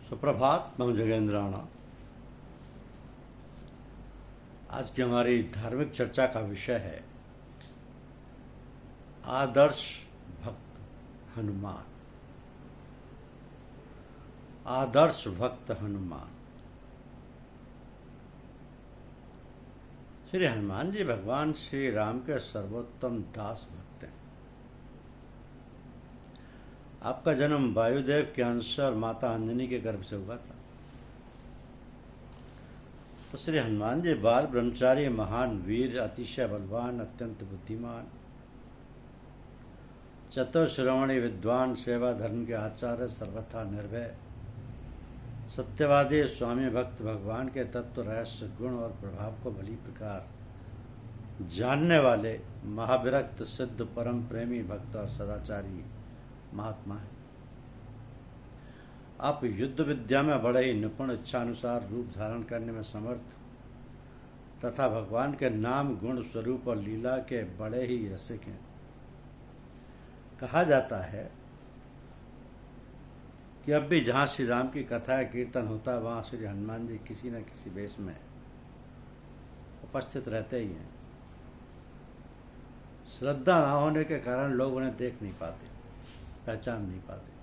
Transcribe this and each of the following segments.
सुप्रभात मम जगेंद्राणा। आज की हमारी धार्मिक चर्चा का विषय है आदर्श भक्त हनुमान। आदर्श भक्त हनुमान। श्री हनुमान जी भगवान श्री राम के सर्वोत्तम दास भक्त हैं। आपका जन्म वायुदेव के अंश और माता अंजनी के गर्भ से हुआ था। तो श्री हनुमान जी बाल ब्रह्मचारी, महान वीर, अतिशय बलवान, अत्यंत बुद्धिमान, चतुर्श्रवणी विद्वान, सेवा धर्म के आचार्य, सर्वथा निर्भय, सत्यवादी, स्वामी भक्त, भगवान के तत्व, रहस्य, गुण और प्रभाव को भली प्रकार जानने वाले, महाविरक्त, सिद्ध, परम प्रेमी भक्त और सदाचारी महात्मा है। आप युद्ध विद्या में बड़े ही निपुण, इच्छानुसार रूप धारण करने में समर्थ तथा भगवान के नाम, गुण, स्वरूप और लीला के बड़े ही रसिक हैं। कहा जाता है कि अब भी जहाँ श्री राम की कथा या कीर्तन होता है वहाँ श्री हनुमान जी किसी न किसी वेश में उपस्थित रहते ही हैं। श्रद्धा ना होने के कारण लोग उन्हें देख नहीं पाते, पहचान नहीं पाते।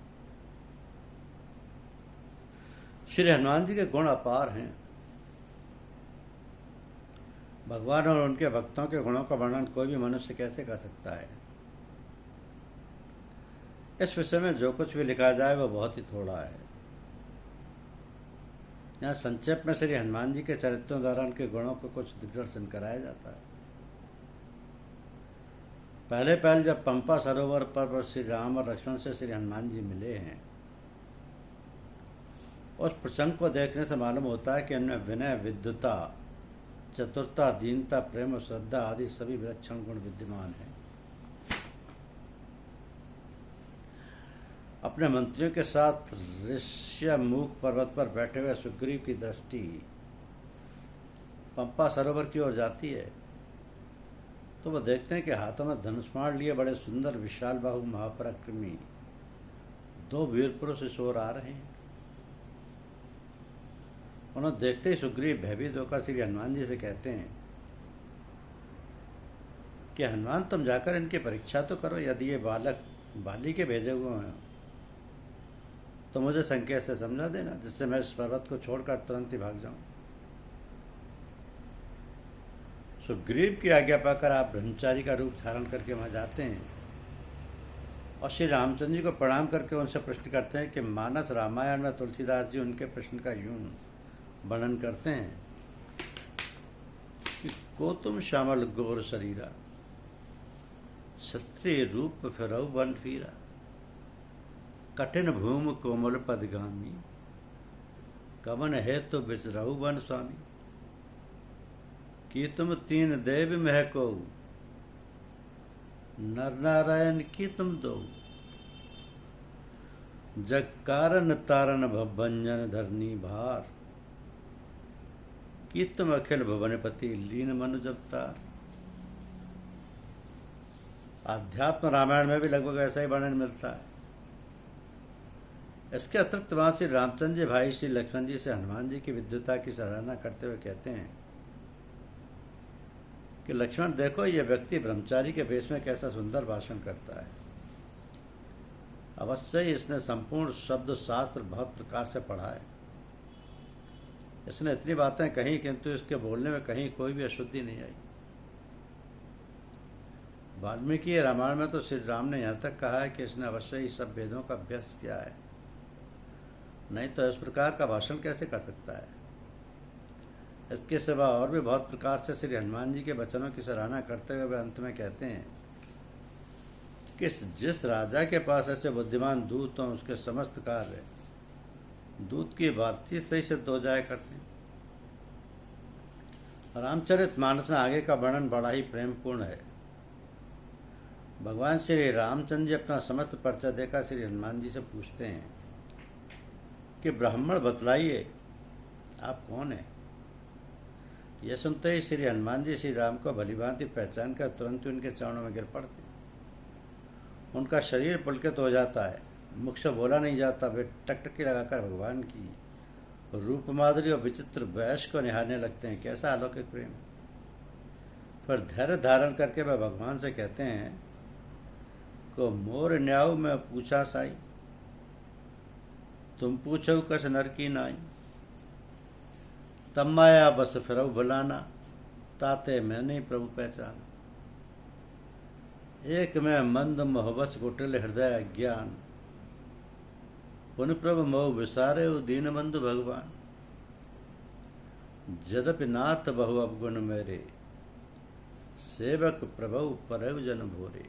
श्री हनुमान जी के गुण अपार हैं। भगवान और उनके भक्तों के गुणों का वर्णन कोई भी मनुष्य कैसे कर सकता है। इस विषय में जो कुछ भी लिखा जाए वह बहुत ही थोड़ा है। यहाँ संक्षेप में श्री हनुमान जी के चरित्रों द्वारा उनके गुणों को कुछ दिग्दर्शन कराया जाता है। पहले जब पंपा सरोवर पर श्री राम और लक्ष्मण से श्री हनुमान जी मिले हैं, उस प्रसंग को देखने से मालूम होता है कि उनमें विनय, विद्वता, चतुरता, दीनता, प्रेम और श्रद्धा आदि सभी विलक्षण गुण विद्यमान हैं। अपने मंत्रियों के साथ ऋष्यमुख पर्वत पर बैठे हुए सुग्रीव की दृष्टि पंपा सरोवर की ओर जाती है तो वो देखते हैं कि हाथों में धनुष्बाण लिए बड़े सुंदर विशाल बाहु महापराक्रमी दो वीर पुरुष इस ओर आ रहे हैं। उन्हें देखते ही सुग्रीव भयभीत होकर श्री हनुमान जी से कहते हैं कि हनुमान, तुम जाकर इनकी परीक्षा तो करो। यदि ये बालक बाली के भेजे हुए हैं तो मुझे संकेत से समझा देना, जिससे मैं इस पर्वत को छोड़कर तुरंत ही भाग जाऊं। सुग्रीव की आज्ञा पाकर आप ब्रह्मचारी का रूप धारण करके वहां जाते हैं और श्री रामचंद्र जी को प्रणाम करके उनसे प्रश्न करते हैं कि मानस रामायण में तुलसीदास जी उनके प्रश्न का यूं वर्णन करते हैं कि को तुम श्यामल गौर शरीरा, क्षत्रिय रूप फिरऊ वन फीरा, कठिन भूमि कोमल पदगामी, कवन है तो बिचरऊ वन स्वामी, कि तुम तीन देव महको, नर नारायण की तुम दो, जग कारण तारण भंजन धरनी भार, कि तुम अखिल भुवनपति लीन मनु जपतार। आध्यात्म रामायण में भी लगभग ऐसा ही वर्णन मिलता है। इसके अतिरिक्त वहां श्री रामचंद्र जी भाई श्री लक्ष्मण जी से हनुमान जी की विद्वता की सराहना करते हुए कहते हैं कि लक्ष्मण, देखो यह व्यक्ति ब्रह्मचारी के वेश में कैसा सुंदर भाषण करता है। अवश्य ही इसने संपूर्ण शब्द शास्त्र बहुत प्रकार से पढ़ा है। इसने इतनी बातें कही किंतु इसके बोलने में कहीं कोई भी अशुद्धि नहीं आई। वाल्मीकि रामायण में तो श्री राम ने यहाँ तक कहा है कि इसने अवश्य ही सब वेदों का अभ्यास किया है, नहीं तो इस प्रकार का भाषण कैसे कर सकता है। इसके सिवा और भी बहुत प्रकार से श्री हनुमान जी के वचनों की सराहना करते हुए वे अंत में कहते हैं कि जिस राजा के पास ऐसे बुद्धिमान दूत हों उसके समस्त कार्य दूत की बातचीत से ही सिद्ध हो जाया करते हैं। रामचरित मानस में आगे का वर्णन बड़ा ही प्रेमपूर्ण है। भगवान श्री रामचंद्र जी अपना समस्त परिचय देकर श्री हनुमान जी से पूछते हैं कि ब्राह्मण बतलाइए आप कौन हैं। यह सुनते ही श्री हनुमान जी श्री राम को भलीभांति पहचान कर तुरंत उनके चरणों में गिर पड़ते। उनका शरीर पुलकित हो जाता है मुख से बोला नहीं जाता, वे टकटकी लगाकर भगवान की रूप माधुरी और विचित्र वैश को निहारने लगते हैं। कैसा अलौकिक प्रेम! फिर धैर्य धारण करके वह भगवान से कहते हैं को मोर न्याऊ में पूछा साई, तुम पूछो कस नर की नाई। तब माया बस फिरऊ भुलाना, ताते मैं नहीं प्रभु पहचान। एक में मंद मोहबस कुटिल हृदय अज्ञान, पुन प्रभु मोह विसारे दीन बंधु भगवान। जदपि नाथ बहु अवगुण मेरे, सेवक प्रभु परव जन भोरे।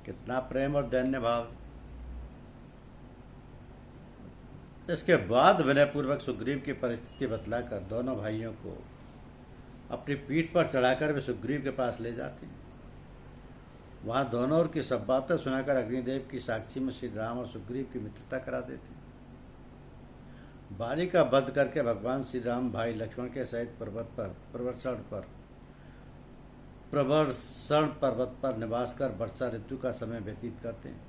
कितना प्रेम और दैन्य भाव! इसके बाद विनयपूर्वक सुग्रीव की परिस्थिति बतलाकर दोनों भाइयों को अपनी पीठ पर चढ़ाकर वे सुग्रीव के पास ले जाते हैं। वहां दोनों ओर की सब बातें सुनाकर अग्निदेव की साक्षी में श्री राम और सुग्रीव की मित्रता करा देते हैं। बाली का वध करके भगवान श्री राम भाई लक्ष्मण के सहित प्रवर्षण पर्वत पर निवास कर वर्षा ऋतु का समय व्यतीत करते हैं।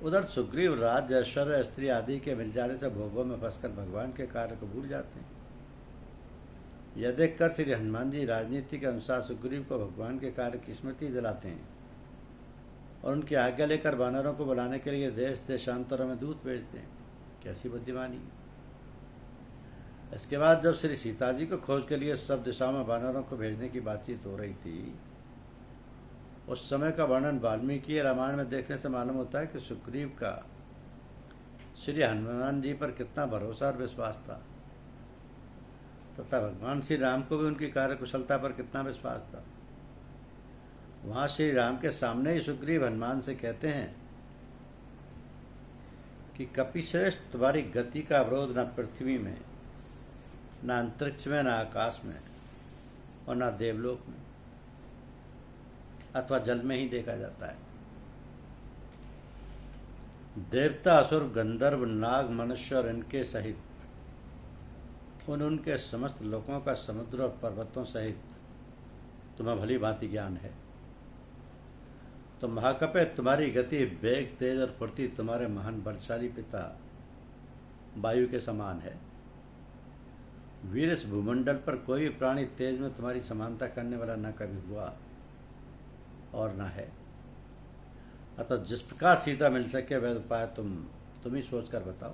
उधर सुग्रीव राज ऐश्वर्य स्त्री आदि के मिल जाने से भोगों में फंसकर भगवान के कार्य को भूल जाते हैं। यह देखकर श्री हनुमान जी राजनीति के अनुसार सुग्रीव को भगवान के कार्य की स्मृति दिलाते हैं और उनकी आज्ञा लेकर वानरों को बुलाने के लिए देश देशांतरों में दूत भेजते हैं। कैसी बुद्धिमानी! इसके बाद जब श्री सीता जी को खोज के लिए सब दिशाओं में वानरों को भेजने की बातचीत हो रही थी, उस समय का वर्णन वाल्मीकि रामायण में देखने से मालूम होता है कि सुग्रीव का श्री हनुमान जी पर कितना भरोसा और विश्वास था, तथा भगवान श्री राम को भी उनकी कार्यकुशलता पर कितना विश्वास था। वहां श्री राम के सामने ही सुग्रीव हनुमान से कहते हैं कि कपिश्रेष्ठ, तुम्हारी गति का अवरोध न पृथ्वी में, न अंतरिक्ष में, न आकाश में और न देवलोक में अथवा जल में ही देखा जाता है। देवता, असुर, गंधर्व, नाग, मनुष्य और इनके सहित उनके समस्त लोकों का समुद्र और पर्वतों सहित तुम्हें भली भांति ज्ञान है। तो महाकपे, तुम्हारी गति, वेग, तेज और फुर्ती तुम्हारे महान बलशाली पिता वायु के समान है। वीर, इस भूमंडल पर कोई प्राणी तेज में तुम्हारी समानता करने वाला न कभी हुआ और न है। अतः जिस प्रकार सीता मिल सके वह उपाय तुम ही सोच कर बताओ।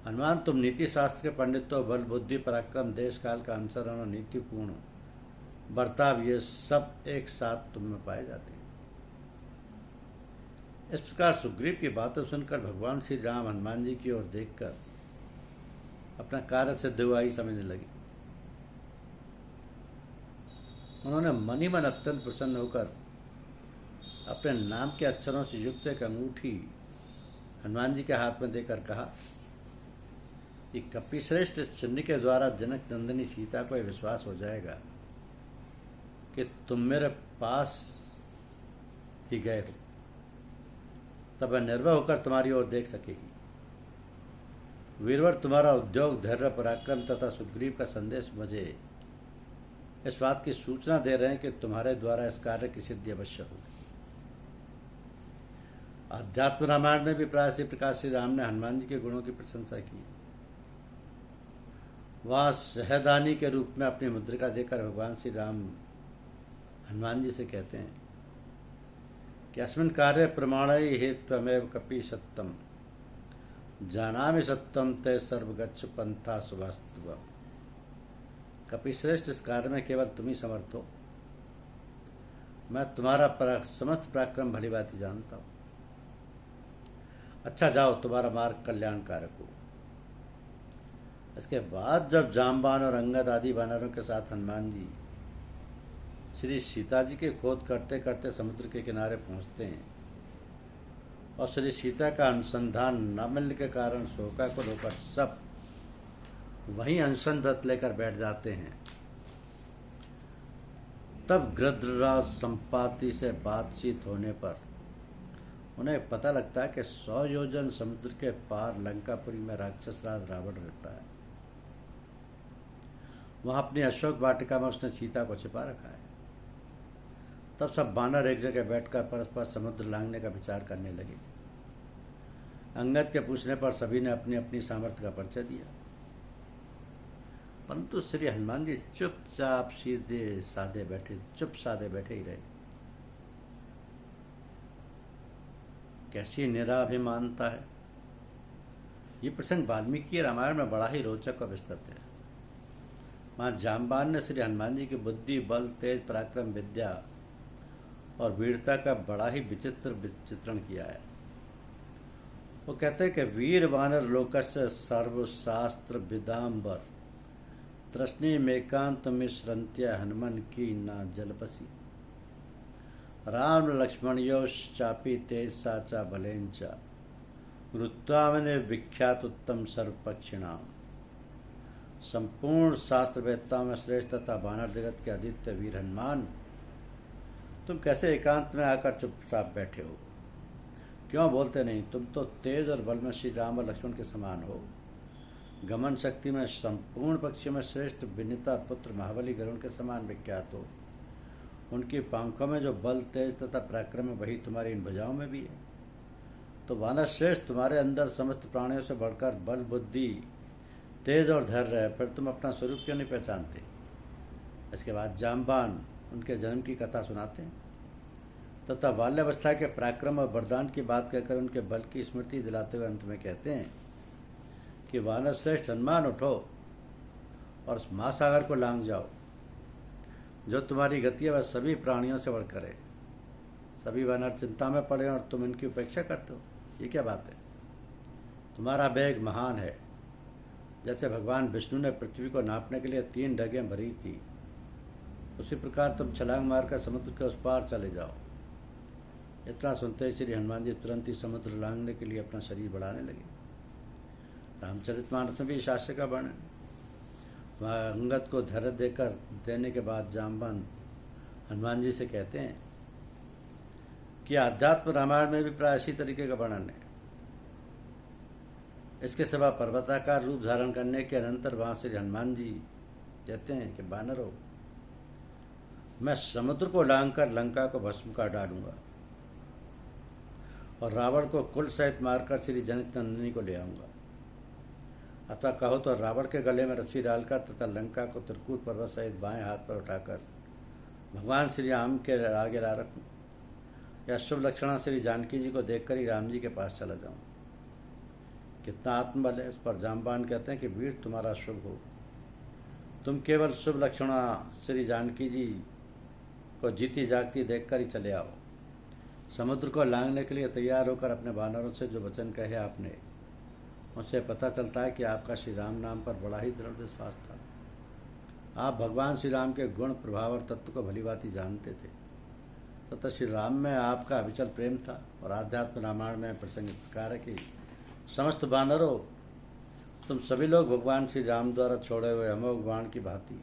हनुमान, तुम नीति शास्त्र के पंडित तो बल, बुद्धि, पराक्रम, देश काल का अनुसरण और नीतिपूर्ण बर्ताव, ये सब एक साथ तुम में पाए जाते हैं। इस प्रकार सुग्रीव की बातें सुनकर भगवान श्री राम हनुमान जी की ओर देखकर अपना कार्य सिद्ध हुआ ही समझने लगे। उन्होंने मन ही मन अत्यंत प्रसन्न होकर अपने नाम के अक्षरों से युक्त एक अंगूठी हनुमान जी के हाथ में देकर कहा कि कपिश्रेष्ठ, इस चिन्ह के द्वारा जनक नंदिनी सीता को यह विश्वास हो जाएगा कि तुम मेरे पास ही गए हो, तब वह निर्भय होकर तुम्हारी ओर देख सकेगी। वीरवर, तुम्हारा उद्योग, धैर्य, पराक्रम तथा सुग्रीव का संदेश मुझे इस बात की सूचना दे रहे हैं कि तुम्हारे द्वारा इस कार्य की सिद्धि अवश्य होगी। अध्यात्म रामायण में भी प्राय इसी प्रकार श्री राम ने हनुमान जी के गुणों की प्रशंसा की। वहाँ सहदानी के रूप में अपनी मुद्रिका देकर भगवान श्री राम हनुमान जी से कहते हैं कि अस्मिन् कार्य प्रमाणै हेत्वमेव कपि सत्यम, जानामि सत्यम ते सर्वगच्छ पंथा सुवास्तव। कपिश्रेष्ठ, इस कार्य में केवल तुम ही समर्थ हो। मैं तुम्हारा समस्त पराक्रम भली भांति जानता हूं। अच्छा, जाओ, तुम्हारा मार्ग कल्याणकारक हो। इसके बाद जब जामवान और अंगद आदि वानरों के साथ हनुमान जी श्री सीता जी की खोज करते करते समुद्र के किनारे पहुंचते हैं और श्री सीता का अनुसंधान न मिलने के कारण शोकाकुल होकर सब वहीं अनशन व्रत लेकर बैठ जाते हैं, तब गृध्रराज संपाति से बातचीत होने पर उन्हें पता लगता है कि 100 योजन समुद्र के पार लंकापुरी में राक्षस राज रावण रहता है। वहां अपनी अशोक वाटिका में उसने सीता को छिपा रखा है। तब सब बानर एक जगह बैठकर परस्पर समुद्र लांघने का विचार करने लगे। अंगद के पूछने पर सभी ने अपनी अपनी सामर्थ्य का परिचय दिया, परंतु श्री हनुमान जी चुपचाप सीधे साधे बैठे ही रहे। कैसी निराभिमानता है। ये प्रसंग वाल्मीकि रामायण में बड़ा ही रोचक और विस्तृत है। वहाँ जाम्बान ने श्री हनुमान जी की बुद्धि, बल, तेज, पराक्रम, विद्या और वीरता का बड़ा ही विचित्र चित्रण किया है। वो कहते हैं कि वीर वानर लोकस्य सर्वशास्त्र विदाम्बर तृष्णि मेकांत मिश्रंत्य हनुमान की ना जलपसी राम लक्ष्मणयोश्चापि तेज साचा बलेंचा रुत्वामने विख्यात उत्तम सर्वपक्षिणाम। संपूर्ण शास्त्र वेदताओं में श्रेष्ठ तथा वानर जगत के आदित्य वीर हनुमान, तुम कैसे एकांत में आकर चुपचाप बैठे हो? क्यों बोलते नहीं? तुम तो तेज और बल में श्री राम और लक्ष्मण के समान हो। गमन शक्ति में संपूर्ण पक्षियों में श्रेष्ठ विनीता पुत्र महाबली गरुण के समान विख्यात हो। उनकी पांखों में जो बल, तेज तथा पराक्रम है वही तुम्हारी इन भुजाओं में भी है। तो वानर श्रेष्ठ तुम्हारे अंदर समस्त प्राणियों से बढ़कर बल, बुद्धि, तेज और धैर्य है, फिर तुम अपना स्वरूप क्यों नहीं पहचानते? इसके बाद जाम्बान उनके जन्म की कथा सुनाते हैं तथा बाल्यावस्था के पराक्रम और वरदान की बात कहकर उनके बल की स्मृति दिलाते हुए अंत में कहते हैं कि वानर श्रेष्ठ हनुमान, उठो और महासागर को लांघ जाओ। जो तुम्हारी गति है वह सभी प्राणियों से बढ़कर है। सभी वानर चिंता में पड़े और तुम इनकी उपेक्षा करते हो, ये क्या बात है? तुम्हारा वेग महान है। जैसे भगवान विष्णु ने पृथ्वी को नापने के लिए 3 डगें भरी थी, उसी प्रकार तुम छलांग मारकर समुद्र के उस पार चले जाओ। इतना सुनते ही श्री हनुमान जी तुरंत ही समुद्र लांघने के लिए अपना शरीर बढ़ाने लगे। रामचरितमानस में भी इस आशय का वर्णन। वहाँ अंगद को धैर्य देने के बाद जाम्बान हनुमान जी से कहते हैं कि आध्यात्म रामायण में भी प्राय इसी तरीके का वर्णन है। इसके सिवा पर्वताकार रूप धारण करने के अनंतर वहाँ श्री हनुमान जी कहते हैं कि बानरों, मैं समुद्र को लांघकर लंका को भस्म कर डालूंगा और रावण को कुल सहित मारकर श्री जनक नंदिनी को ले आऊंगा। अथवा कहो तो रावण के गले में रस्सी डालकर तथा लंका को त्रिकूट पर्वत सहित बाएं हाथ पर उठाकर भगवान श्री राम के आगे ला रखूं, या शुभ लक्षणा श्री जानकी जी को देखकर ही राम जी के पास चला जाऊं। कितना आत्मबल है। इस पर जाम्बान कहते हैं कि वीर तुम्हारा शुभ हो। तुम केवल शुभ लक्षणा श्री जानकी जी को जीती जागती देखकर ही चले आओ। समुद्र को लांघने के लिए तैयार होकर अपने वानरों से जो वचन कहे आपने, उससे पता चलता है कि आपका श्री राम नाम पर बड़ा ही दृढ़ विश्वास था। आप भगवान श्री राम के गुण, प्रभाव और तत्व को भलीभांति जानते थे तथा श्री राम में आपका अविचल प्रेम था। और आध्यात्म रामायण में प्रसंग प्रकार है कि समस्त वानरों, तुम सभी लोग भगवान श्री राम द्वारा छोड़े हुए अमोघ बाण की भांति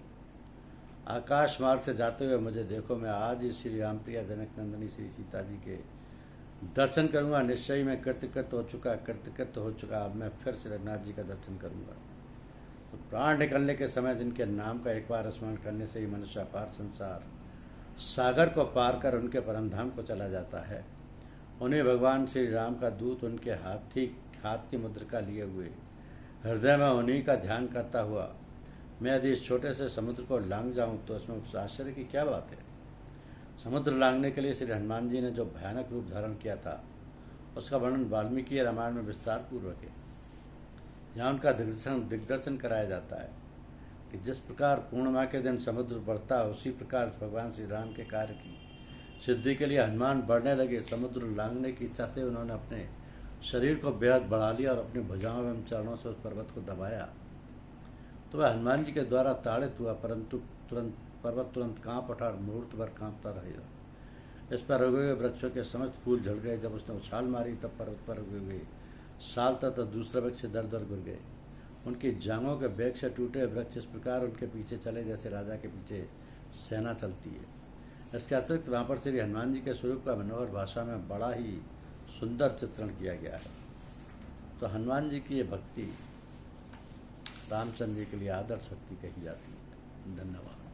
आकाश मार्ग से जाते हुए मुझे देखो। मैं आज ही श्री राम प्रिया जनक नंदिनी श्री सीता जी के दर्शन करूंगा। निश्चय में कृतकृत हो चुका। अब मैं फिर श्री रघुनाथ जी का दर्शन करूंगा। तो प्राण निकलने के समय जिनके नाम का एक बार स्मरण करने से ही मनुष्य अपार संसार सागर को पार कर उनके परम धाम को चला जाता है, उन्हें भगवान श्री राम का दूत उनके हाथ की मुद्रिका लिए हुए हृदय में उन्हीं का ध्यान करता हुआ मैं यदि इस छोटे से समुद्र को लांघ जाऊं तो इसमें उस आश्चर्य की क्या बात है। समुद्र लांघने के लिए श्री हनुमान जी ने जो भयानक रूप धारण किया था उसका वर्णन वाल्मीकि रामायण में विस्तार पूर्वक है। यहाँ उनका दिग्दर्शन कराया जाता है कि जिस प्रकार पूर्णिमा के दिन समुद्र बढ़ता है, उसी प्रकार भगवान श्री राम के कार्य की सिद्धि के लिए हनुमान बढ़ने लगे। समुद्र लांघने की इच्छा से उन्होंने अपने शरीर को बेहद बढ़ा लिया और अपनी भुजाओं एवं चरणों से उस पर्वत को दबाया। तो वह हनुमान जी के द्वारा ताड़ित हुआ, परंतु पर्वत तुरंत कांप उठा और मुहूर्त भर कांपता रहेगा। इस पर उगे हुए वृक्षों के समस्त फूल झड़ गए। जब उसने उछाल मारी तब पर्वत पर उगे हुए साल तथा दूसरे वृक्ष से दर गिर गए। उनकी जांघों के बेग से टूटे वृक्ष इस प्रकार उनके पीछे चले जैसे राजा के पीछे सेना चलती है। इसके अतिरिक्त वहाँ पर श्री हनुमान जी के स्वरूप का मनोहर भाषा में बड़ा ही सुंदर चित्रण किया गया है। तो हनुमान जी की ये भक्ति रामचंद्र जी के लिए आदर्श भक्ति कही जाती है। धन्यवाद।